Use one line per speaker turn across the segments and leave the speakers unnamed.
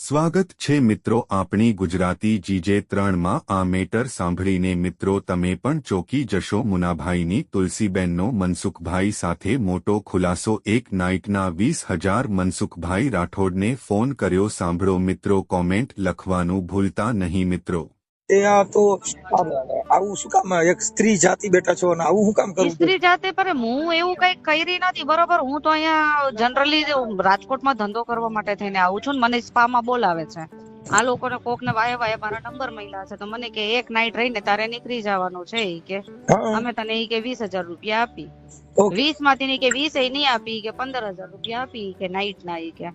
સ્વાગત છે મિત્રો આપણી ગુજરાતી GJ3 માં આ મેટર સાંભળીને મિત્રો તમે પણ ચોંકી જશો મુનાભાઈની તુલસીબેનનો મનસુખભાઈ સાથે મોટો ખુલાસો એક નાઇટના 20,000 મનસુખભાઈ રાઠોડને ફોન કર્યો સાંભળો મિત્રો કોમેન્ટ લખવાનું ભૂલતા નહીં મિત્રો
તો આવું શું કામ એક સ્ત્રી જાતિ બેઠા છો અને આવું શું કામ કરું
સ્ત્રી જાતે પર હું એવું કઈ કરી નથી બરોબર હું તો અહીંયા જનરલી રાજકોટમાં ધંધો કરવા માટે થઈને આવું છું ને મને સ્પામાં બોલાવે છે આ લોકોને કોક ને વાય વાય મારા નંબર મળ્યા છે તો મને કે એક નાઈટ રહીને તારે નીકળી જવાનું છે ઈ કે અમે તને ઈ કે 20,000 રૂપિયા આપી 20 માંથી ની કે 20 નહીં આપી કે 15,000 રૂપિયા આપી કે નાઈટ ના ઈ કે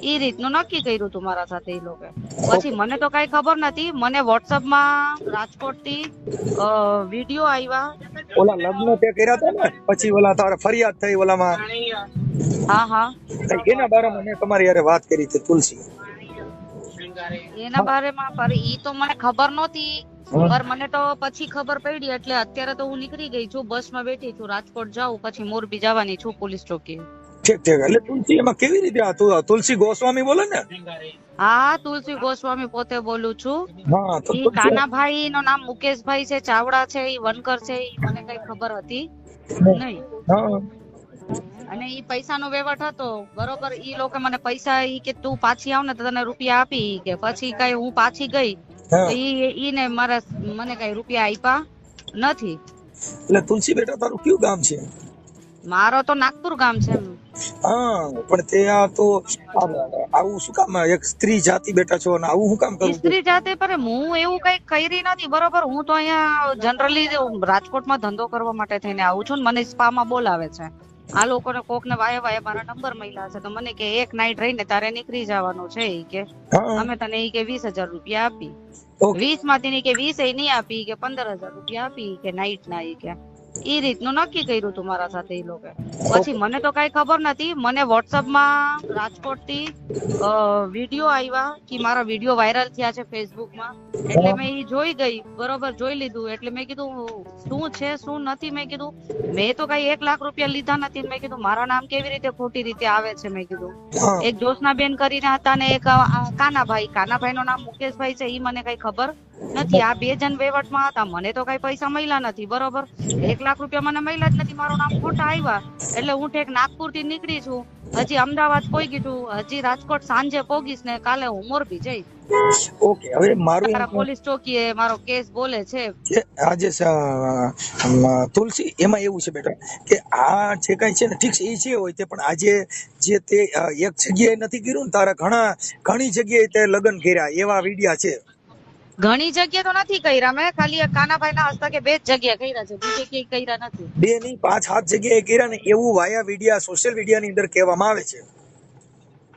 ઈ રીતનું નક્કી કર્યું તું મારા સાથે ઈ લોકો પછી મને તો કઈ ખબર નથી મને વોટ્સઅપ માં રાજકોટ થી વિડીયો આવ્યા
ઓલા લગ્ન તે કર્યા હતા ને પછી ઓલા તારે ફરિયાદ થઈ ઓલામાં
હા
એના બારામાં મેં તમારી યારે વાત કરી હતી તુલસી
એના બારેમાં પર ઈ તો મને ખબર નહોતી પર મને તો પછી ખબર પડી એટલે અત્યારે તો હું નીકળી ગઈ છું બસમાં બેઠી છું રાજકોટ જાઉં પછી મોરબી જવાની છું પોલીસ ચોકી
ઠીક એટલે તુલસી એમાં કેવી રીતે તુલસી ગોસ્વામી બોલે ને
હા તુલસી ગોસ્વામી પોતે બોલું છું
હા તો
ઈ કાનાભાઈ નું નામ મુકેશભાઈ છે ચાવડા છે ઈ વનકર છે ઈ મને કઈ ખબર હતી નહીં અને ઈ પૈસાનો વહીવટ હતો બરોબર ઈ લોકો મને પૈસા ઈ કે તું પાછી આવ ને તો તને રૂપિયા આપી કે પછી કઈ હું પાછી ગઈ ઈ ને મને કઈ રૂપિયા આપ્યા નથી
એટલે તુલસી બેટા તારું કયું ગામ છે
મારો તો નાગપુર ગામ છે
હા પણ તે તો આવું શું કામ એક સ્ત્રી જાતિ બેઠા છો અને આવું શું કામ કરું
સ્ત્રી જાતે પર હું એવું કઈ કરી નથી બરોબર હું તો અહીંયા જનરલી રાજકોટમાં ધંધો કરવા માટે થઈને આવું છું ને મને સ્પામાં બોલાવે છે આ લોકોને કોક ને વાય વાય મારા નંબર મળ્યા છે તો મને કે એક નાઈટ રહીને તારે નીકળી જવાનું છે ઈ કે અમે તને ઈ કે 20,000 રૂપિયા આપી 20 માંથી ની કે 20 નહીં આપી કે 15,000 રૂપિયા આપી કે નાઈટ ના ઈ કે ઈ રીતનું નક્કી કર્યું તું મારા સાથે ઈ લોકો પછી મને તો કઈ ખબર નથી મને વોટ્સઅપ માં રાજકોટ થી વિડીયો આવ્યા કે મારા વિડીયો વાયરલ થયા છે ફેસબુક માં એટલે મેં ઈ જોઈ ગઈ બરોબર જોઈ લીધું એટલે મેં કીધું શું છે શું નથી મેં કીધું મેં તો કઈ 1 લાખ રૂપિયા લીધા નથી મેં કીધું મારા નામ કેવી રીતે ખોટી રીતે આવે છે મેં કીધું એક જોશનાબેન કરીને હતા ને એક કાનાભાઈ નું નામ મુકેશભાઈ છે ઈ મને કઈ ખબર નથી આ બે જણ વહીવટમાં હતા મને તો કઈ પૈસા મળ્યા નથી બરોબર 1 લાખ રૂપિયા મને મળ્યા જ નથી મારું નામ ખોટા આવ્યા એટલે હું ઠેક નાગપુર થી નીકળી છું હજી અમદાવાદ પોગી છું હજી રાજકોટ સાંજે પોગીશ ને કાલે હું મોરબી જઈશ
ઓકે હવે મારું
પોલીસ ચોકીએ મારો કેસ બોલે છે
આજે તુલસી એમાં એવું છે બેટા કે આ જે કઈ છે ને ઠીક છે એ છે હોય તે પણ આજે જે તે એક જગ્યાએ નથી કર્યું ને તારા ઘણી જગ્યાએ તે લગ્ન કર્યા એવા વિડિયા છે
ઘણી જગ્યા તો નથી કર્યા મેં ખાલી કાનાભાઈ ના હસ્તકે 2 જગ્યા કર્યા છે બીજે ક્યાંય કર્યા નથી
2 નહીં 5-7 જગ્યાએ કર્યા ને એવું વાયા વિડિયા સોશિયલ મીડિયા ની અંદર કહેવામાં આવે છે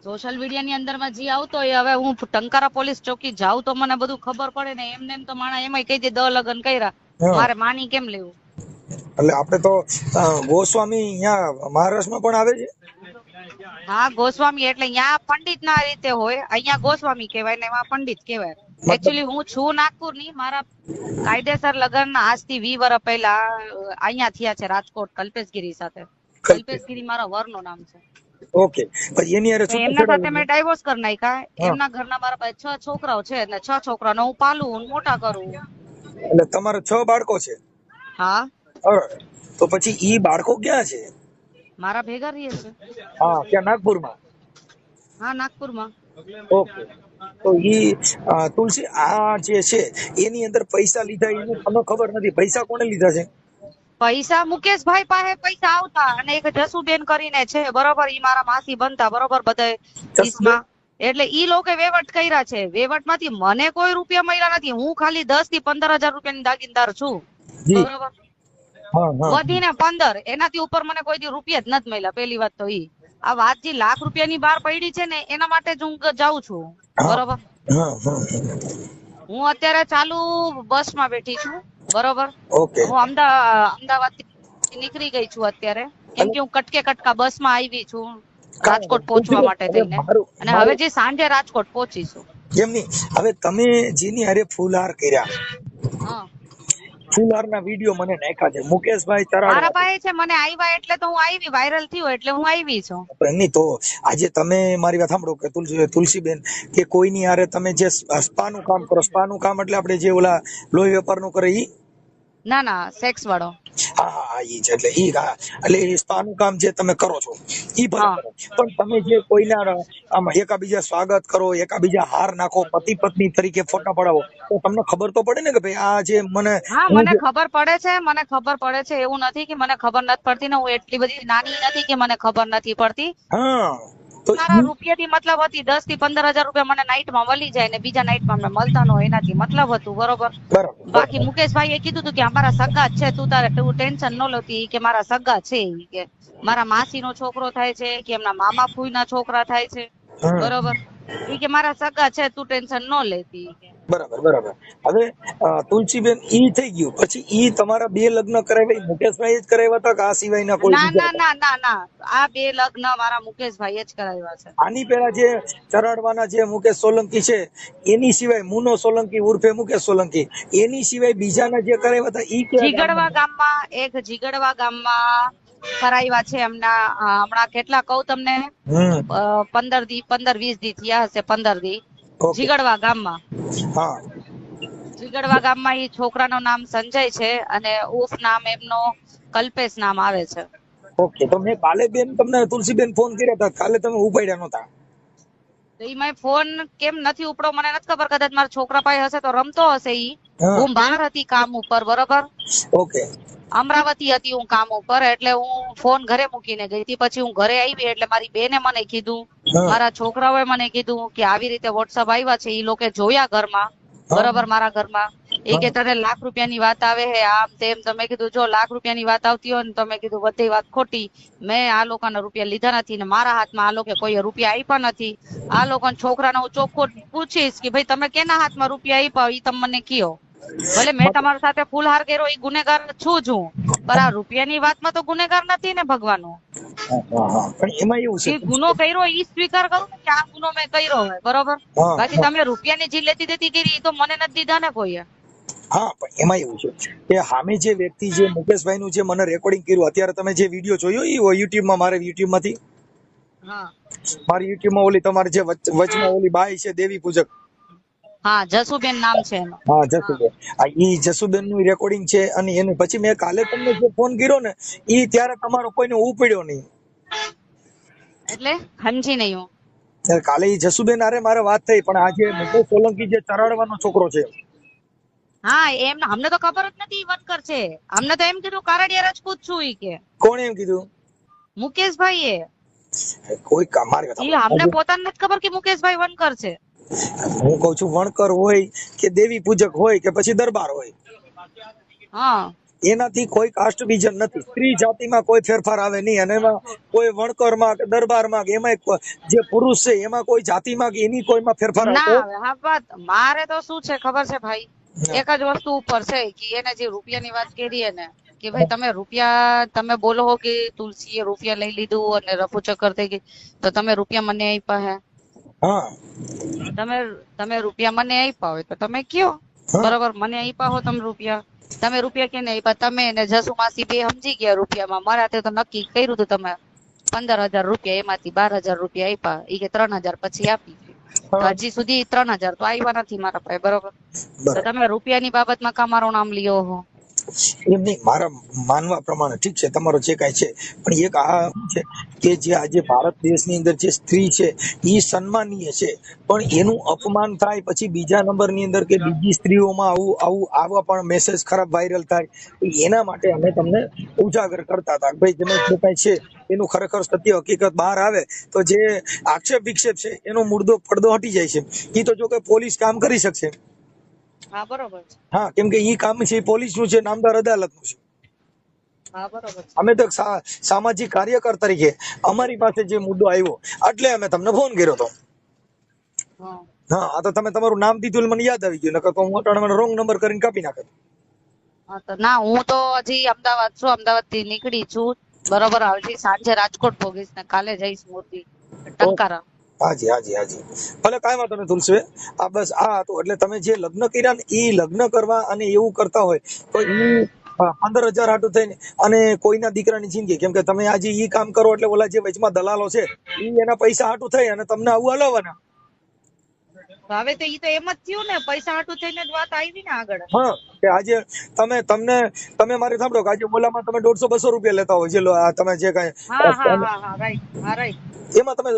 સોશિયલ મીડિયા ની અંદર માં જે આવતો હોય હવે હું ટંકારા પોલીસ ચોકી જાઉં તો મને બધું ખબર પડે ને એમને તો માણા એમાં કહી દે 10 લગ્ન કર્યા મારે માની કેમ લેવું
એટલે આપણે તો ગોસ્વામી અહીંયા મહારાષ્ટ્રમાં પણ આવે છે
હા ગોસ્વામી એટલે અહીંયા પંડિત ના રીતે હોય અહીંયા ગોસ્વામી કહેવાય ને એમાં પંડિત કહેવાય એકચ્યુઅલી હું છું નાગપુર ની મારા કાયદેસર લગ્ન આજથી 20 વર્ષ પહેલા અહીંયા થયા છે રાજકોટ કલ્પેશગીરી સાથે કલ્પેશગીરી મારા વરનું નામ છે
ઓકે પછી એની અરે
એમના સાથે મેં ડાયવોર્સ કરી નાખ્યા એમના ઘરના મારા પાસે 6 છોકરાઓ છે અને 6 છોકરાનો હું પાલું મોટા કરું
એટલે તમારા 6 બાળકો છે
હા
તો પછી ઈ બાળકો ક્યાં છે
મારા ભેગા રહીએ છે
હા ક્યાં નાગપુરમાં
હા નાગપુરમાં
ઓકે તો ઈ તુલસી આ જે છે એની અંદર પૈસા લીધા એનું તમને ખબર નથી પૈસા કોને લીધા છે
પૈસા મુકેશભાઈ પાસે પૈસા આવતા અને એક જસુબેન કરીને છે બરોબર ઈ મારા માસી બનતા બરોબર બધા ઈસમાં એટલે ઈ લોકો વહીવટ કર્યા છે વહીવટ માંથી મને કોઈ રૂપિયા મળ્યા નથી હું ખાલી 10 થી 15,000 રૂપિયાની દાગીનદાર છું બરોબર વધીને 15 એનાથી ઉપર મને કોઈ દી રૂપિયા જ નથી મળ્યા પેલી વાત તો ઈ આ વાત જે લાખ રૂપિયાની બહાર પડી છે ને એના માટે જ હું જાઉં છું બરોબર હું અત્યારે ચાલુ બસ માં બેઠી છું બરોબર હું અમદાવાદ થી નીકળી ગઈ છું અત્યારે કેમ કે હું કટકા બસ માં આવી છું રાજકોટ પહોંચવા માટે થઈને અને હવે જે સાંજે રાજકોટ પહોંચીશું
એમ નહીં હવે તમે જેની હારે ફૂલહાર કર્યા ફુલહારના વિડીયો મને નાખ્યા છે મુકેશભાઈ
મારા
તરાડ.
પાસે છે, મને આવ્યા એટલે તો હું આવી, વાયરલ થયું એટલે હું આવી છું.
એમની તો આજે તમે મારી વાત સાંભળો કે તુલસીબેન કે કોઈની હારે તમે જે સ્પાનું કામ કરો, સ્પાનું કામ એટલે આપણે જે ઓલા લોહી વેપારનું કરે ઈ?
ના ના, સેક્સ વાળો.
હા હા હા, ઈ છે. એટલે ઈ એટલે એ સ્પાનું કામ જે તમે કરો છો ઈ ભલે
હા.
કરો, પણ તમે જે કોઈના આમ એકાબીજા સ્વાગત કરો, એકાબીજા હાર નાખો, પતિ પત્ની તરીકે ફોટા પડાવો, તો તમને ખબર તો પડે ને કે ભાઈ આ જે મને
હા,
હું
મને
જે
ખબર પડે છે, મને ખબર પડે છે. એવું નથી કે મને ખબર નથી પડતી ને, હું એટલી બધી નાની નથી કે મને ખબર નથી પડતી.
હા તો
મારા રૂપિયાથી મતલબ હતી, 10 થી 15 હજાર રૂપિયા મને નાઈટમાં મળી જાય ને બીજા નાઈટમાં મને મળતા ન હોય, એનાથી મતલબ હતું. બરોબર.
બરાબર
બાકી મુકેશભાઈ એ કીધું હતું કે અમારા સગા જ છે, તું ટેન્શન ન લેતી, કે મારા સગા છે, ઈ કે મારા માસી નો છોકરો થાય છે, કે એમના મામા ફૂઈ ના છોકરા થાય છે.
હમ
બરોબર. ઈ કે મારા સગા છે, તું ટેન્શન ન લેતી ઈ કે.
બરાબર બરાબર. હવે તુલસીબેન ઈ થઈ ગયું, પછી ઈ તમારા 2 લગ્ન કરાવ્યા મુકેશભાઈ જ કરાવ્યા હતા કે આ સિવાયના કોઈ
ના
બીજા
ના
હતા?
ના ના ના, આ 2 લગ્ન મારા મુકેશભાઈ જ કરાવ્યા છે.
આની પહેલા જે ચરાડવાના જે મુકેશ સોલંકી છે એની સિવાય મુનો સોલંકી ઉર્ફે મુકેશ સોલંકી, એની સિવાય બીજાના જે કરાવ્યા હતા ઈ કયા
જીગડવા
ગામના?
ગામમાં, એક જીગડવા ગામમાં કરાવ્યા છે એમના. હમણાં કેટલા કહું તમને,
હમ
15-20 દી થયા હશે, 15 દી.
ઓકે.
જીગડવા ગામમાં,
હા
જીગડવા ગામમાં ઈ છોકરાનું નામ સંજય છે અને ઉફ નામ એમનો કલ્પેશ નામ આવે છે.
ઓકે. તો મેં કાલે બેન તમને તુલસીબેન ફોન કર્યા હતા, કાલે તમે ઉપાડ્યા નહોતા.
તો ઈ મેં ફોન કેમ નથી ઉપડ્યો મને નથી ખબર, કદાચ મારા છોકરા પાસે હશે તો રમતો હશે ઈ.
હા
હું બહાર હતી કામ ઉપર, બરોબર.
ઓકે.
અમરાવતી હતી હું કામ ઉપર, એટલે હું ફોન ઘરે મૂકીને ગઈ હતી. પછી હું ઘરે આવી એટલે મારી બેને મને કીધું,
હા
મારા છોકરાઓએ મને કીધું કે આવી રીતે વોટ્સઅપ આવ્યા છે, ઈ લોકો જોયા ઘરમાં,
હા
બરોબર, મારા ઘરમાં. એ કે તને લાખ રૂપિયાની વાત આવે હે, આમ તેમ. તમે કીધું જો લાખ રૂપિયાની વાત આવતી હોય ને, તમે કીધું બધી વાત ખોટી. મેં આ લોકોના રૂપિયા લીધા નથી ને મારા હાથમાં આ લોકો કોઈ રૂપિયા આપ્યા નથી. આ લોકો છોકરાને હું ચોખ્ખું પૂછીશ કે ભાઈ તમે કેના હાથમાં રૂપિયા આપ્યા, ઈ તમે મને કયો. ભલે મેં તમારા સાથે ફૂલહાર કર્યો, ઈ ગુનેગાર છું જ હું, પણ આ રૂપિયાની વાતમાં તો ગુનેગાર નથી ને ભગવાનો.
હા હા. પણ એમાં એવું છે
જે ગુનો કર્યો ઈ સ્વીકાર કરું ને કે આ ગુનો મેં કર્યો હોય, બરોબર.
હા
બાકી તમે રૂપિયાની જે લેતી દેતી કરી ઈ તો મને નથી દીધા ને કોઈએ.
હા, પણ એમાં એવું છે કે સામે જે વ્યક્તિ જે મુકેશભાઈ નું જે મને રેકોર્ડિંગ કર્યું, અત્યારે તમે જે વિડીયો જોયો એ યુટ્યુબમાં, મારે યુટ્યુબ માંથી,
હા
મારી યુટ્યુબ માં ઓલી તમારે જે વચમાં ઓલી બાઈ છે દેવી પૂજક,
હા, જસુબેન નામ છે એનું.
હા
હા.
જસુબેન, આ ઈ જસુબેન નું રેકોર્ડિંગ છે. અને એને પછી મેં કાલે તમને જે ફોન કર્યો ને ઈ ત્યારે તમારો કોઈને ઉપડ્યો નહીં.
એટલે સમજી નહીં હું.
ત્યારે કાલે ઈ જસુબેન હારે મારે વાત થઈ, પણ આજે મુકેશ સોલંકી જે ચરાડવાનો છોકરો છે,
હા, એમ અમને તો ખબર જ નથી ઈ વટકર છે. અમને તો એમ કીધું કારડિયા રાજપૂત છું ઈ કે
કોણે એમ કીધું?
મુકેશભાઈ એ.
કોઈ મારી વાત
ઈ અમને
સાંભળો.
પોતાને નથી ખબર કે મુકેશભાઈ વનકર છે.
હું કઉ છું વણકર હોય કે દેવી પૂજક હોય કે પછી દરબાર હોય,
હા.
એનાથી કોઈ કાસ્ટ વિઝન નથી. સ્ત્રી જાતિમાં કોઈ ફેરફાર આવે નહીં. અને એમાં કોઈ વણકરમાં કે દરબારમાં કે એમાં જે પુરુષ છે એમાં કોઈ જાતિમાં કે એની કોઈમાં ફેરફાર આવતો?
ના આવે. હા, વાત મારે તો શું છે ખબર છે ભાઈ, એક જ વસ્તુ ઉપર છે કે એને જે રૂપિયાની વાત કરી ને, કે ભાઈ તમે રૂપિયા તમે બોલો હો કે તુલસીએ રૂપિયા લઈ લીધું અને રફુ ચક્કર થઈ ગઈ, તો તમે રૂપિયા મને આપ્યા હે?
હા
તમે તમે રૂપિયા મને આપ્યા હોય તો તમે કયો,
હા
બરોબર. મને આપ્યા હો તમે રૂપિયા, તમે રૂપિયા કેને આપ્યા? તમે ને જસુ માસી બે સમજી ગયા રૂપિયામાં. મારા તો નક્કી કર્યું હતું તમે 15,000 રૂપિયા, એમાંથી 12,000 રૂપિયા આપ્યા. ઈ કે 3,000 પછી આપી. તો
હા
હજી સુધી 3,000 તો આવ્યા નથી મારા પાસે, બરોબર. તો
બરાબર.
તમે રૂપિયાની બાબતમાં કા મારું નામ લ્યો હો?
એમ નહીં, મારા માનવા પ્રમાણે ઠીક છે તમારો જે કાંઈ છે, પણ એક આ છે કે જે આજે ભારત દેશની અંદર જે સ્ત્રી છે એ સન્માનીય છે, પણ એનું અપમાન થાય પછી બીજા નંબરની અંદર કે બીજી સ્ત્રીઓમાં આવું આવું આવા પણ મેસેજ ખરાબ વાયરલ થાય, તો એના માટે અમે તમને ઉજાગર કરતા હતા કે ભાઈ તમે જે કાંઈ છે એનું ખરેખર સત્ય હકીકત બહાર આવે તો જે આક્ષેપ વિક્ષેપ છે એનો મુદ્દો પડદો હટી જાય છે. એ તો જો કે પોલીસ કામ કરી શકશે.
હા, બરોબર છે.
હા, કેમ કે ઈ કામ છે પોલીસ નું છે, નામદાર અદાલત નું છે.
હા, બરોબર છે.
અમે તો સામાજિક કાર્યકર તરીકે અમારી પાસે જે મુદ્દો આવ્યો એટલે અમે તમને ફોન કર્યો હતો.
હા.
હા, આ તો તમે તમારું નામ દીધું એટલે મને યાદ આવી ગયું, નકર તો હું અટાણે મને રોંગ નંબર કરીને કાપી નાખત.
હા, તો ના, હું તો હજી અમદાવાદ છું, અમદાવાદ થી નીકળી છું, બરોબર. હજી સાંજે રાજકોટ ભોગીશ ને કાલે જઈશ મોરબી ટંકારા.
હાજી ભલે કાંઈ વાંધો નહીં તુલસીબેન. આ બસ આ હતું એટલે તમે જે લગ્ન કર્યા ને એ લગ્ન કરવા અને એવું કરતા હોય તો ઈ 15,000 હાટું થઈને અને કોઈના દીકરાની જિંદગી, કેમ કે તમે આજે ઈ કામ કરો એટલે ઓલા જે વચમાં દલાલો છે ઈ એના પૈસા હાટું થઈ અને તમને આવું હલાવવાના.
તો હવે તો ઈ તો એમ જ થયું ને, પૈસા હાટું થઈને જ વાત આવી ને આગળ.
હા કે આજે તમે મારે સાંભળો કે આજે ઓલામાં તમે 150-200 રૂપિયા લેતા હોય જે તમે જે
હા
કઈ
રાઈટ.
એમાં તમે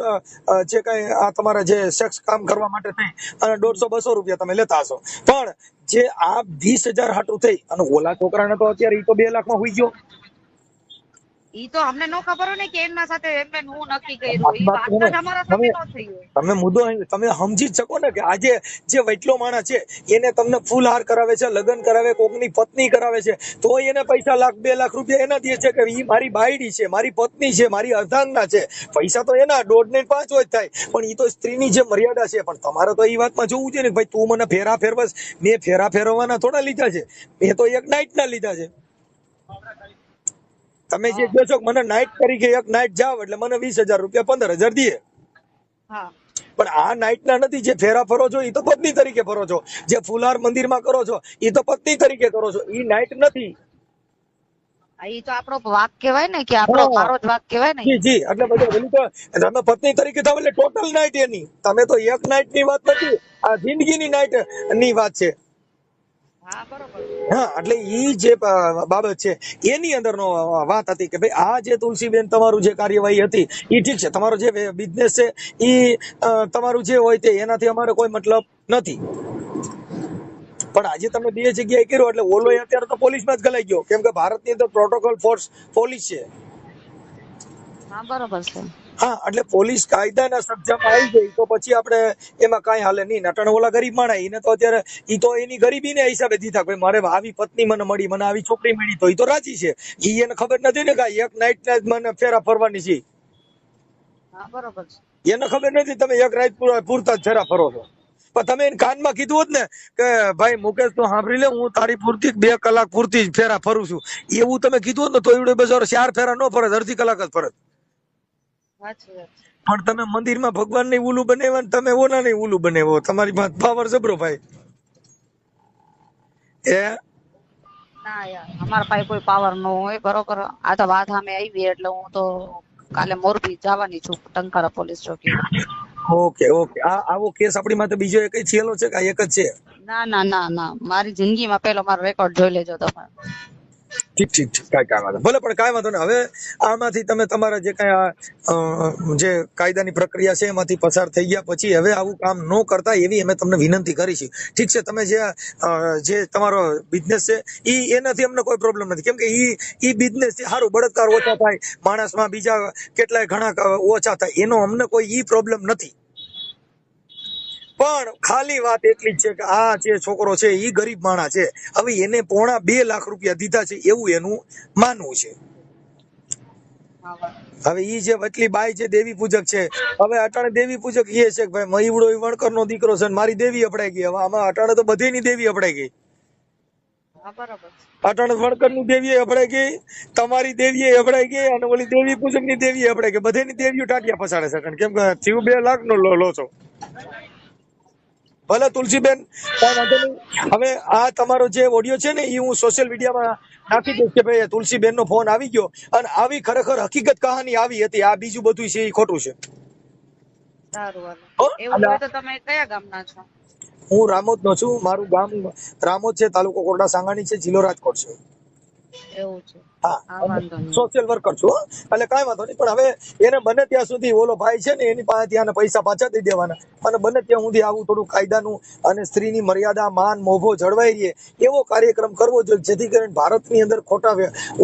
જે કઈ આ તમારા જે સેક્સ કામ કરવા માટે થઈ અને 150-200 રૂપિયા તમે લેતા હશો, પણ જે આ 20,000 હાટું થઈ અને ઓલા છોકરાને તો અત્યારે ઈ તો 2 લાખમાં હોઈ ગયો.
ઈ તો અમને નો ખબર હોય ને કે એમના સાથે એમને હું નક્કી કર્યું, ઈ વાત જ અમારા સાથે નો થઈ હોય.
તમે મુદ્દો તમે સમજી જ શકો ને કે આજે જે વૈટલો માણસ છે એને તમને ફૂલ હાર કરાવે છે, લગ્ન કરાવે, કોકની પત્ની કરાવે છે, તો એને પૈસા 1,00,000-2 લાખ રૂપિયા એના દે છે કે ઈ મારી બાયડી છે, મારી પત્ની છે, મારી અર્ધાંગના છે. પૈસા તો એના 1.5 ને 5 હોય થાય, પણ ઈ તો સ્ત્રીની જે મર્યાદા છે. પણ તમારે તો ઈ વાતમાં જોવું છે ને ભાઈ, તું મને ફેરા ફેરવસ, મેં ફેરા ફેરવવાના થોડા લીધા છે, મેં તો એક નાઈટ ના લીધા છે. તમે જે કહો છો મને નાઈટ તરીકે એક નાઈટ જાવ એટલે મને 20,000 રૂપિયા 15,000 દે. પણ આ નાઈટ ના નથી. જે ફેરા ફરો છો એ તો પત્ની તરીકે ફરો છો, જે ફુલાર મંદિરમાં કરો છો એ તો પત્ની તરીકે કરો છો, એ નાઈટ નથી.
ઈ તો આપણો વાક કહેવાય ને, કે આપણો મારો જ વાક કહેવાય ને.
જી એટલે બધું પેલું તો તમે પત્ની તરીકે થાવ એટલે ટોટલ નાઈટ એની. તમે તો એક નાઈટ ની વાત નથી, આ જિંદગીની નાઈટ ની વાત છે.
હા બરોબર.
હા એટલે ઈ જે બાબત છે એની અંદરનો વાત હતી કે ભાઈ આ જે તુલસીબેન તમારું જે કાર્યવાહી હતી એ ઠીક છે, તમારો જે બિઝનેસ છે ઈ તમારું જે હોય તે એનાથી અમારે કોઈ મતલબ નથી. પણ આજે તમે 2 જગ્યાએ કર્યો એટલે ઓલો અત્યારે તો પોલીસમાં જ ગલાઈ ગયો, કેમ કે ભારતની અંદર પ્રોટોકોલ ફોર્સ પોલીસ છે.
હા બરોબર છે.
હા એટલે પોલીસ કાયદાના સબ્જામાં આવી ગઈ તો પછી આપણે એમાં કાંઈ હાલે નહીં. નટણ ઓલા ગરીબ માણા એને તો અત્યારે ઈ તો એની ગરીબીને હિસાબે દીધા, ભાઈ મારે આવી પત્ની મને મળી, મને આવી છોકરી મળી, તો ઈ તો રાજી છે. ઈ એને ખબર નથી ને કે એક નાઈટ ના જ મને ફેરા ફરવાની છે.
હા બરોબર છે.
એને ખબર નથી તમે એક રાત પૂરતા જ ફેરા ફરો છો. પણ તમે એને કાનમાં કીધું હોત ને કે ભાઈ મુકેશ તું સાંભળી લે, હું તારી પૂરતી 2 કલાક પૂરતી જ ફેરા ફરું છું, એવું તમે કીધું હોત ને તો એવડે બજાર 4 ફેરા ન ફરત, અડધી કલાક જ ફરત. પણ તમે મંદિરમાં ભગવાન ને ઉલું બનાવ્યા, તમે ઓના ને ઉલું બનાવ્યો. તમારી પાસે પાવર જબરો ભાઈ.
ના યાર અમારા પાસે કોઈ પાવર ન હોય. બરોબર, આ તો વાત સામે આવી એટલે હું તો કાલે મોરબી જવાની છું, ટંકારા પોલીસ ચોકી.
ઓકે આવો કેસ આપણી માટે બીજો એક થયેલો છે કે એક જ છે?
ના મારી જિંદગીમાં પેલો મારો રેકોર્ડ જોઈ લેજો તમે.
ઠીક કાંઈ વાંધો ભલે, પણ કાંઈ વાંધો નહીં. હવે આમાંથી તમે તમારા જે કાંઈ જે કાયદાની પ્રક્રિયા છે એમાંથી પસાર થઈ ગયા પછી હવે આવું કામ ન કરતા એવી અમે તમને વિનંતી કરી છે. ઠીક છે, તમે જે તમારો બિઝનેસ છે એનાથી અમને કોઈ પ્રોબ્લેમ નથી, કેમ કે ઈ બિઝનેસ થી સારું બળાત્કાર ઓછા થાય, માણસમાં બીજા કેટલાય ઘણા ઓછા થાય, એનો અમને કોઈ ઈ પ્રોબ્લેમ નથી. પણ ખાલી વાત એટલી જ છે કે આ જે છોકરો છે ઈ ગરીબ માણસ છે, હવે એને 2.5 લાખ રૂપિયા દીધા છે એવું એનું માનવું છે. હવે ઈ જે વટલી બાઈ છે દેવી પૂજક છે, હવે અટાણે દેવી પૂજક એ છે કે ભાઈ મહીવડો વણકર નો દીકરો છે, મારી દેવી અપડાઈ ગઈ. હવે આમાં અટાણે તો બધીની દેવી અપડાઈ ગઈ. અટાણે વણકર ની દેવી અપડાઈ ગઈ, તમારી દેવી અપડાઈ ગઈ, અને ઓલી દેવી પૂજક ની દેવી અપડાઈ ગઈ. બધીની દેવીઓ ટાટિયા પસાડે છે, કેમ કે થયું 2 લાખ નો લો છો. ભલે તુલસીબેન કાંઈ વાંધો નહીં. હવે આ તમારો જે ઓડિયો છે ને એ હું સોશિયલ મીડિયામાં નાખી દઈશ કે ભાઈ તુલસીબેન નો ફોન આવી ગયો અને આવી ખરેખર હકીકત કહાની આવી હતી. આ બીજું બધું છે એ ખોટું છે.
સારું, એવું હોય તો તમે કયા ગામના છો?
હું રામોદ નો છું. મારું ગામ રામોદ છે, તાલુકો કોરડા સાંગાણી છે, જિલ્લો રાજકોટ છે.
એવું છે.
હા, સોશિયલ વર્કર છું. એટલે કાંઈ વાંધો નહીં. પણ હવે એને બને ત્યાં સુધી ઓલો ભાઈ છે ને એની પાસે ત્યાં પૈસા પાછા દઈ દેવાના, અને બને ત્યાં સુધી આવું થોડું કાયદાનું અને સ્ત્રીની મર્યાદા માન મોભો જળવાઈ રહે એવો કાર્યક્રમ કરવો જોઈએ, જેથી કરીને ભારતની અંદર ખોટા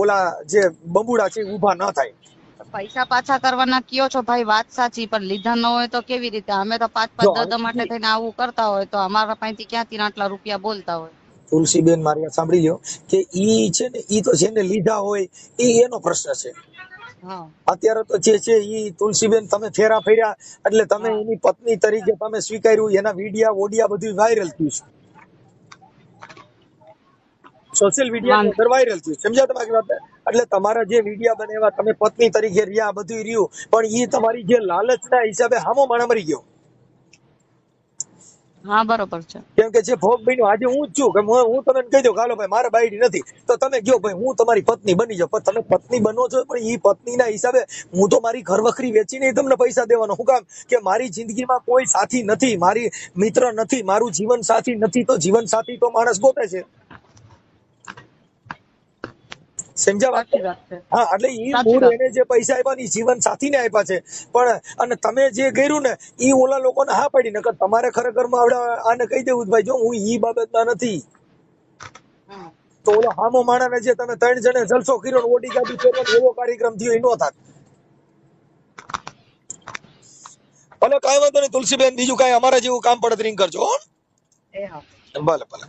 ઓલા જે બંબુડા છે ઉભા ન થાય.
પૈસા પાછા કરવાના કયો છો ભાઈ, વાત સાચી, પણ લીધા ન હોય તો કેવી રીતે? અમે તો 5-5 માટે થઈને આવું કરતા હોય તો અમારા પાસેથી ક્યાંથી આટલા રૂપિયા બોલતા હોય?
તુલસીબેન મારી વાત સાંભળી લો કે ઈ છે ને ઈ તો જેને લીધા હોય એનો પ્રશ્ન છે. અત્યારે તો જે છે ઈ તુલસીબેન તમે ફેરા ફેર્યા એટલે તમે એની પત્ની તરીકે તમે સ્વીકાર્યું, એના વિડિયા ઓડિયા બધું વાયરલ થયું છે. સોશિયલ મીડિયા ની અંદર વાયરલ થયું, સમજ્યા તમારી વાત? એટલે તમારા જે વિડીયા બનેવા, તમે પત્ની તરીકે રહ્યા, બધું રહ્યું, પણ ઈ તમારી જે લાલચના હિસાબે હામો માણા મરી ગયો.
હા બરોબર છે.
કેમ કે જે ભોગ બન્યો આજે હું જ છું કે હું તમને કહી દઉં કે હાલો ભાઈ મારે બાયડી નથી, તો તમે કયો ભાઈ હું તમારી પત્ની બની જાઉં, પણ તમે પત્ની બનો છો, પણ ઈ પત્નીના હિસાબે હું તો મારી ઘર વખરી વેચીને તમને પૈસા દેવાનો. શું કામ? કે મારી જિંદગીમાં કોઈ સાથી નથી, મારી મિત્ર નથી, મારું જીવન સાથી નથી, તો જીવન સાથી તો માણસ ગોતે છે. સમજ્યા વાત?
સાચી વાત છે.
હા, એટલે ઈ
સાચી
મૂળ
વાત.
એને જે પૈસા આપ્યા ને ઈ જીવન સાથીને આપ્યા છે. પણ અને તમે જે કર્યું ને ઈ ઓલા લોકોને હા પાડી, નકર તમારે ખરેખરમાં આવડે આને કહી દેવું જ ભાઈ જો હું ઈ બાબતના નથી. તો ઓલો હામો માણાને જે તમે 3 જણે જલસો કર્યો ને ઓડી ગાડી ફેરવાનો એવો કાર્યક્રમ થયો એ નો થાત. ભલે કાંઈ વાંધો નહીં તુલસીબેન, બીજું કાંઈ અમારા જેવું કામ પડે તો રિંગ કરજો હો.
એ હા.
ભલે ભલે.